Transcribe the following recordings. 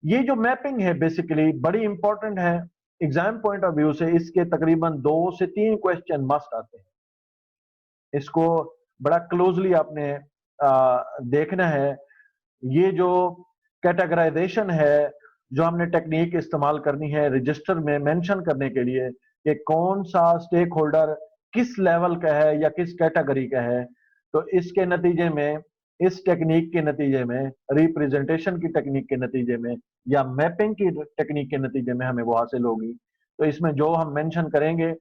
ये जो मैपिंग है बेसिकली बड़ी इंपॉर्टेंट है एग्जाम पॉइंट ऑफ व्यू से। इसके तकरीबन 2 से 3 क्वेश्चन मस्ट आते हैं। इसको बड़ा क्लोजली आपने देखना है। ये जो कैटेगराइजेशन है, जो हमने टेक्निक इस्तेमाल करनी है रजिस्टर में मेंशन करने के लिए कि कौन सा स्टेक होल्डर किस लेवल का है या किस कैटेगरी का है, तो इसके नतीजे में, इस टेक्निक के नतीजे में, रिप्रेजेंटेशन की टेक्निक के नतीजे में या मैपिंग की टेक्निक के नतीजे में हमें वो हासिल होगी। तो इसमें जो हम मेंशन करेंगे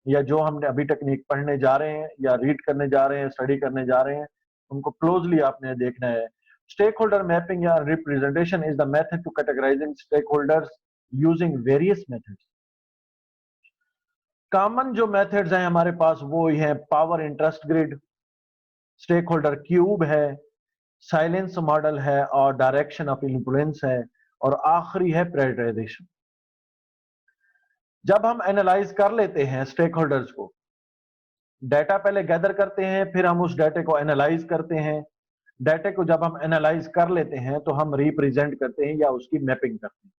या जो हमने अभी टेक्निक पढ़ने जा रहे हैं या रीड करने जा रहे हैं, स्टडी करने जा रहे हैं, उनको क्लोजली आपने देखना है। Stakeholder mapping या representation is the method to categorizing stakeholders using various methods. Common जो मेथड्स हैं हमारे पास वो ही है power interest grid, stakeholder cube है, साइलेंस मॉडल है और डायरेक्शन ऑफ इन्फ्लुएंस है, और आखिरी है प्रायोरिटाइजेशन। जब हम एनालाइज कर लेते हैं स्टेक होल्डर्स को, डाटा पहले गैदर करते हैं, फिर हम उस डाटे को एनालाइज करते हैं। डाटे को जब हम एनालाइज कर लेते हैं तो हम रिप्रेजेंट करते हैं या उसकी मैपिंग करते हैं।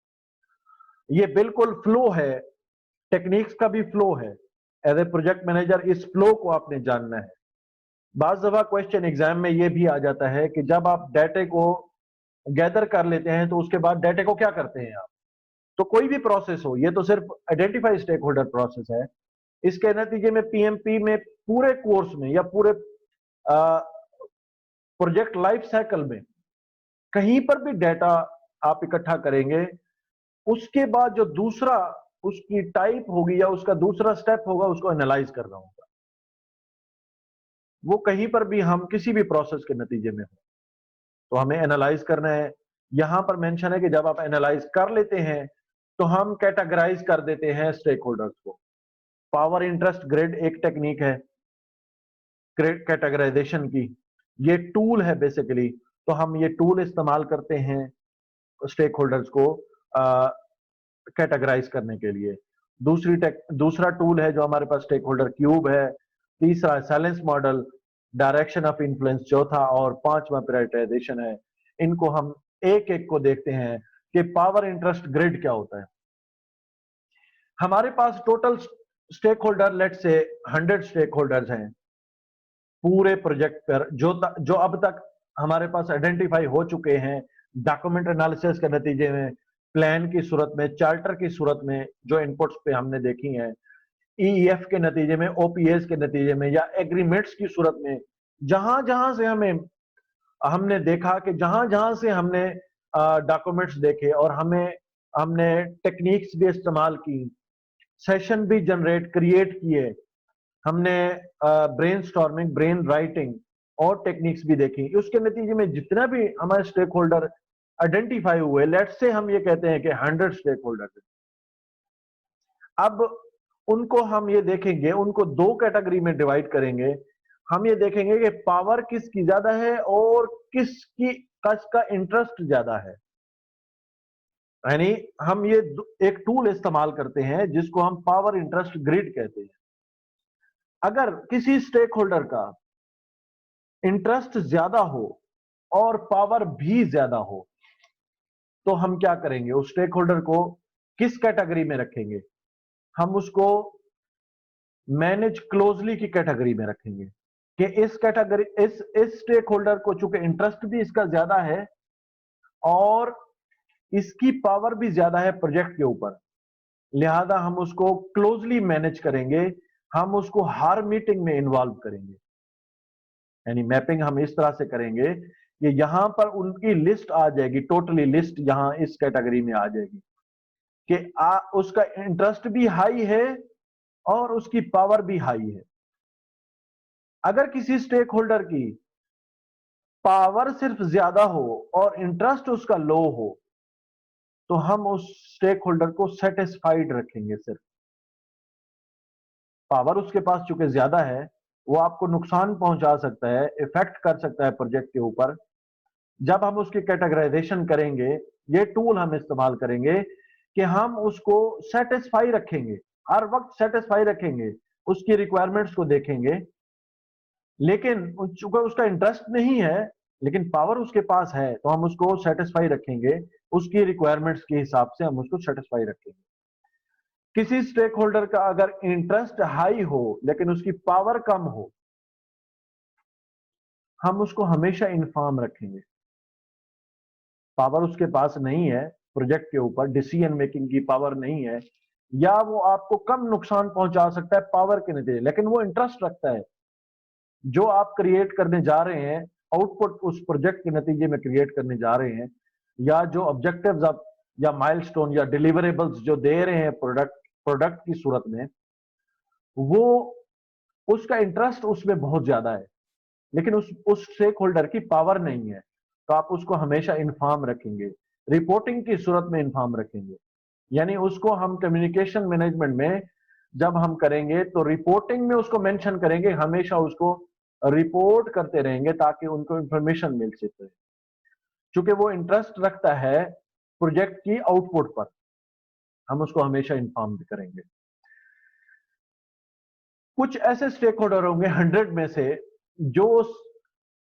ये बिल्कुल फ्लो है, टेक्निक्स का भी फ्लो है। एज ए प्रोजेक्ट मैनेजर इस फ्लो को आपने जानना है। बाज़ दफा क्वेश्चन एग्जाम में ये भी आ जाता है कि जब आप डाटे को गैदर कर लेते हैं तो उसके बाद डाटे को क्या करते हैं आप। तो कोई भी प्रोसेस हो, ये तो सिर्फ आइडेंटिफाई स्टेक होल्डर प्रोसेस है। इसके नतीजे में पीएमपी में पूरे कोर्स में या पूरे प्रोजेक्ट लाइफ साइकिल में कहीं पर भी डाटा आप इकट्ठा करेंगे, उसके बाद जो दूसरा उसकी टाइप होगी या उसका दूसरा स्टेप होगा, उसको एनालाइज करना होगा। वो कहीं पर भी हम किसी भी प्रोसेस के नतीजे में हो तो हमें एनालाइज करना है। यहां पर मेंशन है कि जब आप एनालाइज कर लेते हैं तो हम कैटेगराइज कर देते हैं स्टेक होल्डर्स को। पावर इंटरेस्ट ग्रिड एक टेक्निक है कैटेगराइजेशन की, ये टूल है बेसिकली। तो हम ये टूल इस्तेमाल करते हैं स्टेक होल्डर्स को कैटेगराइज करने के लिए। दूसरा टूल है जो हमारे पास स्टेक होल्डर क्यूब है, तीसरा silence model, direction of influence चौथा, और पांचवा प्रायोरिटाइजेशन है। इनको हम एक एक को देखते हैं कि पावर इंटरेस्ट ग्रिड क्या होता है। हमारे पास टोटल स्टेक होल्डर लेट से 100 स्टेक होल्डर्स हैं पूरे प्रोजेक्ट पर, जो अब तक हमारे पास आइडेंटिफाई हो चुके हैं डॉक्यूमेंट एनालिसिस के नतीजे में, प्लान की सूरत में, चार्टर की सूरत में, जो इनपुट्स पे हमने देखी हैं, ईईएफ के नतीजे में, ओपीएस के नतीजे में, या एग्रीमेंट्स की सूरत में। जहां जहां से हमने देखा कि जहां जहां से हमने डॉक्यूमेंट्स देखे और हमने टेक्निक्स भी इस्तेमाल की, सेशन भी जनरेट क्रिएट किए, हमने ब्रेन स्टॉर्मिंग, ब्रेन राइटिंग और टेक्निक्स भी देखी। उसके नतीजे में जितना भी हमारे स्टेक होल्डर आइडेंटिफाई हुए, लेट से हम ये कहते हैं कि 100 स्टेक होल्डर। अब उनको हम ये देखेंगे, उनको 2 कैटेगरी में डिवाइड करेंगे। हम ये देखेंगे कि पावर किसकी ज्यादा है और किसका इंटरेस्ट ज्यादा है। यानी हम ये एक टूल इस्तेमाल करते हैं जिसको हम पावर इंटरेस्ट ग्रिड कहते हैं। अगर किसी स्टेक होल्डर का इंटरेस्ट ज्यादा हो और पावर भी ज्यादा हो तो हम क्या करेंगे, उस स्टेक होल्डर को किस कैटेगरी में रखेंगे? हम उसको मैनेज क्लोजली की कैटेगरी में रखेंगे कि इस स्टेक होल्डर को चूंकि इंटरेस्ट भी इसका ज्यादा है और इसकी पावर भी ज्यादा है प्रोजेक्ट के ऊपर, लिहाजा हम उसको क्लोजली मैनेज करेंगे, हम उसको हर मीटिंग में इन्वॉल्व करेंगे। यानी मैपिंग हम इस तरह से करेंगे कि यहां पर उनकी लिस्ट आ जाएगी, टोटली लिस्ट यहां इस कैटेगरी में आ जाएगी कि उसका इंटरेस्ट भी हाई है और उसकी पावर भी हाई है। अगर किसी स्टेक होल्डर की पावर सिर्फ ज्यादा हो और इंटरेस्ट उसका लो हो तो हम उस स्टेक होल्डर को सेटिस्फाइड रखेंगे। सिर्फ पावर उसके पास चूंकि ज्यादा है, वो आपको नुकसान पहुंचा सकता है, इफेक्ट कर सकता है प्रोजेक्ट के ऊपर। जब हम उसकी कैटेगराइजेशन करेंगे, ये टूल हम इस्तेमाल करेंगे कि हम उसको सेटिस्फाई रखेंगे, हर वक्त सेटिस्फाई रखेंगे, उसकी रिक्वायरमेंट्स को देखेंगे। लेकिन चूंकि उसका इंटरेस्ट नहीं है लेकिन पावर उसके पास है तो हम उसको सेटिस्फाई रखेंगे, उसकी रिक्वायरमेंट्स के हिसाब से हम उसको सेटिस्फाई रखेंगे। किसी स्टेक होल्डर का अगर इंटरेस्ट हाई हो लेकिन उसकी पावर कम हो, हम उसको हमेशा इन्फॉर्म रखेंगे। पावर उसके पास नहीं है, प्रोजेक्ट के ऊपर डिसीजन मेकिंग की पावर नहीं है, या वो आपको कम नुकसान पहुंचा सकता है पावर के नतीजे, लेकिन वो इंटरेस्ट रखता है। जो आप क्रिएट करने जा रहे हैं, आउटपुट उस प्रोजेक्ट के नतीजे में क्रिएट करने जा रहे हैं, या जो ऑब्जेक्टिव्स आप या माइलस्टोन या डिलीवरेबल्स जो दे रहे हैं प्रोडक्ट की सूरत में, वो उसका इंटरेस्ट उसमें बहुत ज्यादा है, लेकिन उस स्टेक होल्डर की पावर नहीं है, तो आप उसको हमेशा इन्फॉर्म रखेंगे, रिपोर्टिंग की सूरत में इन्फॉर्म रखेंगे। यानी उसको हम कम्युनिकेशन मैनेजमेंट में जब हम करेंगे तो रिपोर्टिंग में उसको मेंशन करेंगे, हमेशा उसको रिपोर्ट करते रहेंगे ताकि उनको इंफॉर्मेशन मिल सके। चूंकि वो इंटरेस्ट रखता है प्रोजेक्ट की आउटपुट पर, हम उसको हमेशा इन्फॉर्म भी करेंगे। कुछ ऐसे स्टेक होल्डर होंगे 100 में से जो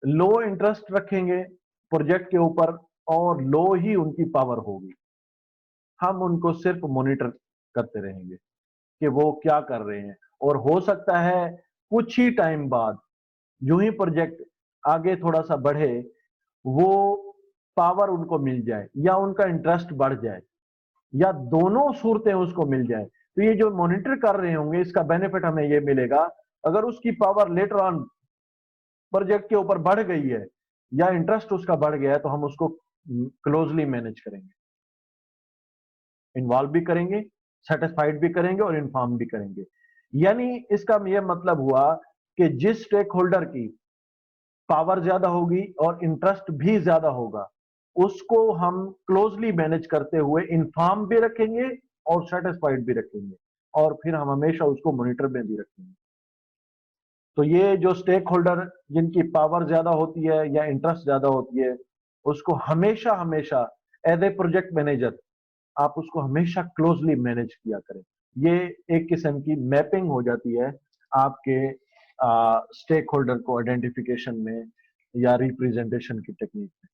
लो इंटरेस्ट रखेंगे प्रोजेक्ट के ऊपर और लो ही उनकी पावर होगी। हम उनको सिर्फ मॉनिटर करते रहेंगे कि वो क्या कर रहे हैं, और हो सकता है कुछ ही टाइम बाद यूं ही प्रोजेक्ट आगे थोड़ा सा बढ़े, वो पावर उनको मिल जाए या उनका इंटरेस्ट बढ़ जाए या दोनों सूरतें उसको मिल जाए। तो ये जो मॉनिटर कर रहे होंगे इसका बेनिफिट हमें ये मिलेगा, अगर उसकी पावर लेटर ऑन प्रोजेक्ट के ऊपर बढ़ गई है या इंटरेस्ट उसका बढ़ गया है तो हम उसको क्लोजली मैनेज करेंगे, इन्वॉल्व भी करेंगे, सेटिस्फाइड भी करेंगे और इन्फॉर्म भी करेंगे। यानी इसका यह मतलब हुआ कि जिस स्टेक होल्डर की पावर ज्यादा होगी और इंटरेस्ट भी ज्यादा होगा, उसको हम क्लोजली मैनेज करते हुए इन्फॉर्म भी रखेंगे और सेटिस्फाइड भी रखेंगे, और फिर हम हमेशा उसको मॉनिटर में भी रखेंगे। तो ये जो स्टेक होल्डर जिनकी पावर ज्यादा होती है या इंटरेस्ट ज्यादा होती है, उसको हमेशा हमेशा एज ए प्रोजेक्ट मैनेजर आप उसको हमेशा क्लोजली मैनेज किया करें। ये एक किस्म की मैपिंग हो जाती है आपके स्टेक होल्डर को आइडेंटिफिकेशन में या रिप्रेजेंटेशन की टेक्निक में।